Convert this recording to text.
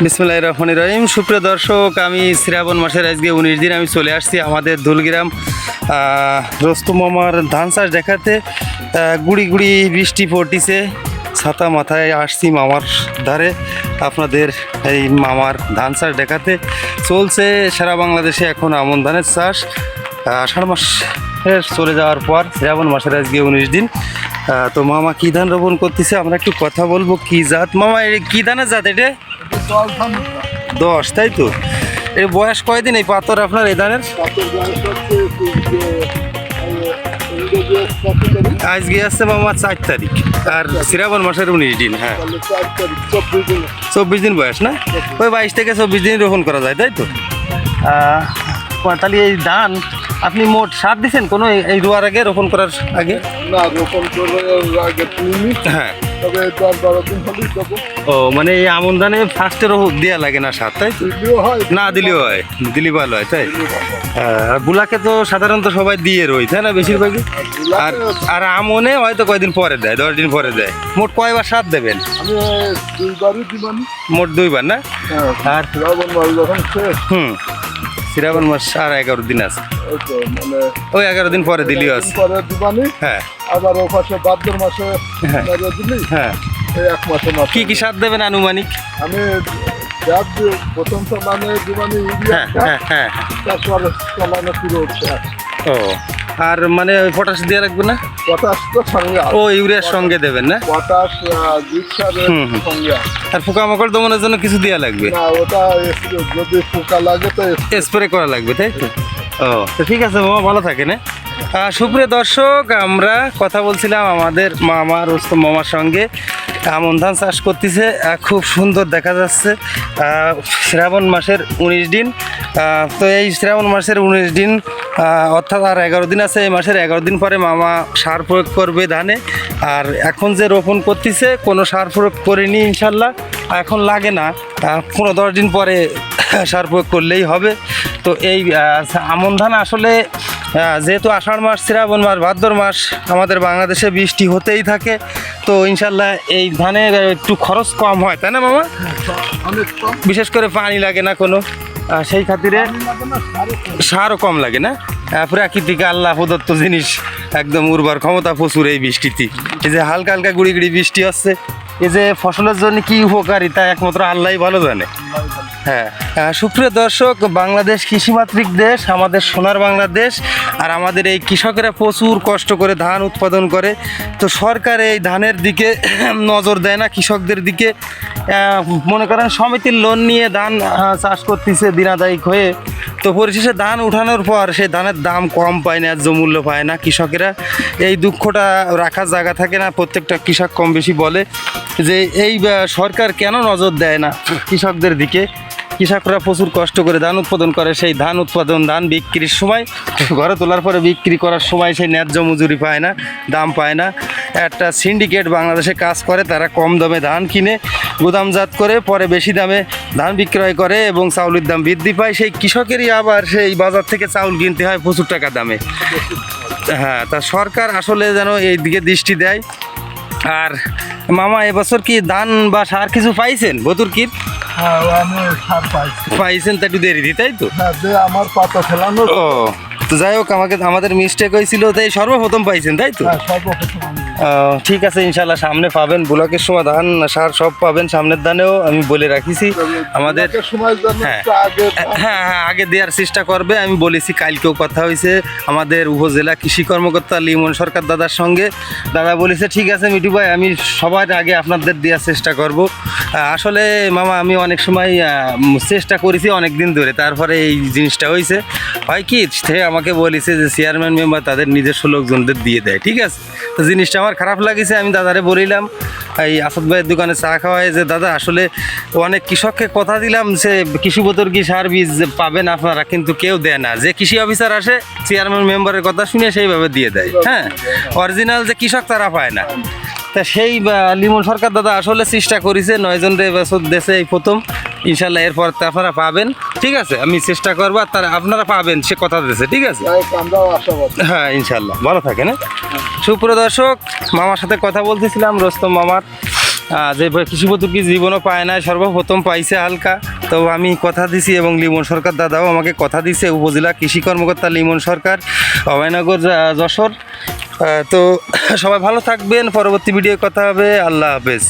বিসমিল্লাহির রহমানির রহিম। সুপ্রিয় দর্শক, আমি শ্রাবণ মাসের আজকে 19 দিন আমি চলে আসছি আমাদের দুলগ্রাম রস্তম মামার ধান চাষ দেখাতে। গুড়ি গুড়ি বৃষ্টি পড়তিছে, ছাতা মাথায় আসছি মামার ধারে আপনাদের এই মামার ধান চাষ দেখাতে। চলছে সারা বাংলাদেশে এখন আমন ধানের চাষ। আষাঢ় মাস চলে যাওয়ার পর শ্রাবণ মাসের আজকে 19 দিন। তো মামা কী ধান রোপণ করতেছে আমরা একটু কথা বলবো। কী জাত মামা, কী ধানের জাত এটা? 10, তাই তো? এর বয়স কয়দিন এই পাথর আপনার এই ধানের? আজকে আসছে মামা 4 তারিখ আর শ্রাবণ মাসের 19 দিন। হ্যাঁ, 24 দিন বয়স না? ওই 22 থেকে 24 দিন রোপণ করা যায়, তাই তো? তাহলে এই ধান আপনি মোট সার দিচ্ছেন কোনো এই রোয়ার আগে, রোপণ করার আগে? না, রোপণ করার আগে হ্যাঁ, তবে 10-12 দিন হলেই দেবো। ও মানে এই আমন ধানে ফার্স্টে দেওয়া লাগে না সার, তাই তো? দিলেও হয়, না দিলেও হয়, দিলে ভালো হয়, তাই? আর বুলাকে তো সাধারণত সবাই দিয়ে রই, তাই না বেশিরভাগই? আর আর আমনে হয়তো কয়দিন পরে দেয়, 10 দিন পরে দেয়। মোট কয়বার সার দেবেন? আমি 2বারই দিবানি। মোট 2বার না? হ্যাঁ, আর শ্রাবণ মাস যখন শেষ, শ্রাবণ মাস আর 11 দিন আছে, ওই তো মানে ওই 11 দিন পরে দিলেও আছে। পরে দিবানি। হ্যাঁ আবার ও পাশে ভাদ্র মাসে হ্যাঁ। দিলি, হ্যাঁ, এই 1 মাসে মাত্র। কি কি সার দেবেন আনুমানিক? আমি প্রথম সমানে দিবানি হ্যাঁ ইউরিয়া, হ্যাঁ হ্যাঁ। তারপরে সমানে পুরো হচ্ছে ও, আর মানে ওই পটাশ দিয়ে রাখবেন না? পটাশ তো সঙ্গে আছে। ও, ইউরিয়ার সঙ্গে দেবেন না? পটাশ গ্রীষ্মের সঙ্গে আছে। আর পোকামাকড় দমনের জন্য কিছু দেওয়া লাগবে? না, ওটা যদি পোকা লাগে তো স্প্রে করা লাগবে, তাই তো? ও, তো ঠিক আছে মামা, ভালো থাকেন। সুপ্রিয় দর্শক, আমরা কথা বলছিলাম আমাদের মামা রস্তম মামার সঙ্গে। আমন ধান চাষ করতেছে, খুব সুন্দর দেখা যাচ্ছে। শ্রাবণ মাসের 19 দিন। তো এই শ্রাবণ মাসের 19 দিন অর্থাৎ আর 11 দিন আছে। এই মাসের 11 দিন পরে মামা সার প্রয়োগ করবে ধানে। আর এখন যে রোপণ করতেছে কোনো সার প্রয়োগ করিনি ইনশাল্লাহ, এখন লাগে না। 15-10 দিন পরে সার প্রয়োগ করলেই হবে। তো এই আমন ধান আসলে যেহেতু আষাঢ় মাস, শ্রাবণ মাস, ভাদ্র মাস আমাদের বাংলাদেশে বৃষ্টি হতেই থাকে, তো ইনশাল্লাহ এই ধানের একটু খরচ কম হয়, তাই না মামা? অনেক কম বিশেষ করে পানি লাগে না কোনো, সেই খাতিরে সারও কম লাগে না। প্রাকৃতিক আল্লাহ প্রদত্ত জিনিস, একদম উর্বর ক্ষমতা প্রচুর এই বৃষ্টিতে। এই যে হালকা হালকা গুড়ি গুড়ি বৃষ্টি হচ্ছে, এই যে ফসলের জন্য কি উপকারিতা একমাত্র আল্লাহই ভালো জানে। হ্যাঁ, সুপ্রিয় দর্শক, বাংলাদেশ কৃষিমাতৃক দেশ, আমাদের সোনার বাংলাদেশ। আর আমাদের এই কৃষকেরা প্রচুর কষ্ট করে ধান উৎপাদন করে। তো সরকার এই ধানের দিকে নজর দেয় না, কৃষকদের দিকে। মনে করেন সমিতির লোন নিয়ে ধান চাষ করতেছে দিনাদায়িক হয়ে। তো পরিশেষে ধান উঠানোর পর সেই ধানের দাম কম পায় না, ন্যায্য মূল্য পায় না কৃষকেরা। এই দুঃখটা রাখার জায়গা থাকে না, প্রত্যেকটা কৃষক কম বেশি বলে যে এই সরকার কেন নজর দেয় না কৃষকদের দিকে। কৃষকরা প্রচুর কষ্ট করে ধান উৎপাদন করে, সেই ধান উৎপাদন, ধান বিক্রির সময়, ঘরে তোলার পরে বিক্রি করার সময় সেই ন্যায্য মজুরি পায় না, দাম পায় না। একটা সিন্ডিকেট বাংলাদেশে কাজ করে, তারা কম দামে ধান কিনে গুদামজাত করে পরে বেশি দামে ধান বিক্রয় করে এবং চাউলের দাম বৃদ্ধি পায়। সেই কৃষকেরই আবার সেই বাজার থেকে চাউল কিনতে হয় প্রচুর টাকা দামে। হ্যাঁ, তা সরকার আসলে যেন এই দিকে দৃষ্টি দেয়। আর মামা, এবছর কি ধান বা সার কিছু পাইছেন বতুরকির? হ্যাঁ, আমি সার পাইছি। পাইছেন তা একটু দেরি দিই, তাই তো? হ্যাঁ, যে আমার পাতা ফেলানো। ও, তো যাই হোক, আমাদের মিস্টেক হয়েছিল, তাই সর্বপ্রথম পাইছেন, তাই তো? হ্যাঁ, সর্বপ্রথম আমি। ঠিক আছে, ইনশাল্লাহ সামনে পাবেন। ব্লকের সময় ধান সার সব পাবেন, সামনের ধানেও আমি বলে রাখিছি আমাদের। ব্লকের সময় জন্য হ্যাঁ একটু আগে হ্যাঁ হ্যাঁ, আগে দেওয়ার চেষ্টা করবে, আমি বলেছি। কালকেও কথা হয়েছে আমাদের উপজেলা কৃষি কর্মকর্তা লিমন সরকার দাদার সঙ্গে। দাদা বলেছে ঠিক আছে মিঠু ভাই, আমি সবার আগে আপনাদের দেওয়ার চেষ্টা করব। আসলে মামা, আমি অনেক সময় চেষ্টা করেছি অনেক দিন ধরে, তারপরে এই জিনিসটা হয়েছে। হয় কি, সে আমাকে বলেছে যে চেয়ারম্যান মেম্বার তাদের নিজস্ব লোকজনদের দিয়ে দেয়, ঠিক আছে? তো জিনিসটা আমার খারাপ লাগিছে। আমি দাদারে বলিলাম এই আসাদ ভাইয়ের দোকানে চা খাওয়ায় যে দাদা, আসলে অনেক কৃষককে কথা দিলাম যে কৃষি বতর্কি সার বীজ পাবেন আপনারা, কিন্তু কেউ দেয় না। যে কৃষি অফিসার আসে চেয়ারম্যান মেম্বারের কথা শুনে সেইভাবে দিয়ে দেয়। হ্যাঁ, অরিজিনাল যে কৃষক তারা পায় না। তা সেই লিমন সরকার দাদা আসলে চেষ্টা করেছে, 9 জনের এবছর দেশে এই প্রথম। ইনশাল্লাহ এরপর আপনারা পাবেন, ঠিক আছে? আমি চেষ্টা করবো, আর তারা আপনারা পাবেন, সে কথা দিয়েছে, ঠিক আছে? আমরাও আশাবাদী। হ্যাঁ, ইনশাল্লাহ ভালো থাকেন। সুপ্রিয় দর্শক, মামার সাথে কথা বলতেছিলাম, রস্তম মামার যে কৃষি পদ্ধতি জীবনও পায় না, সর্বপ্রথম পাইছে হালকা। তো আমি কথা দিছি এবং লিমন সরকার দাদাও আমাকে কথা দিছে, উপজেলা কৃষি কর্মকর্তা লিমন সরকার, অভয়নগর যশোর। তো সবাই ভালো থাকবেন, পরবর্তী ভিডিও কথা হবে, আল্লাহ হাফেজ।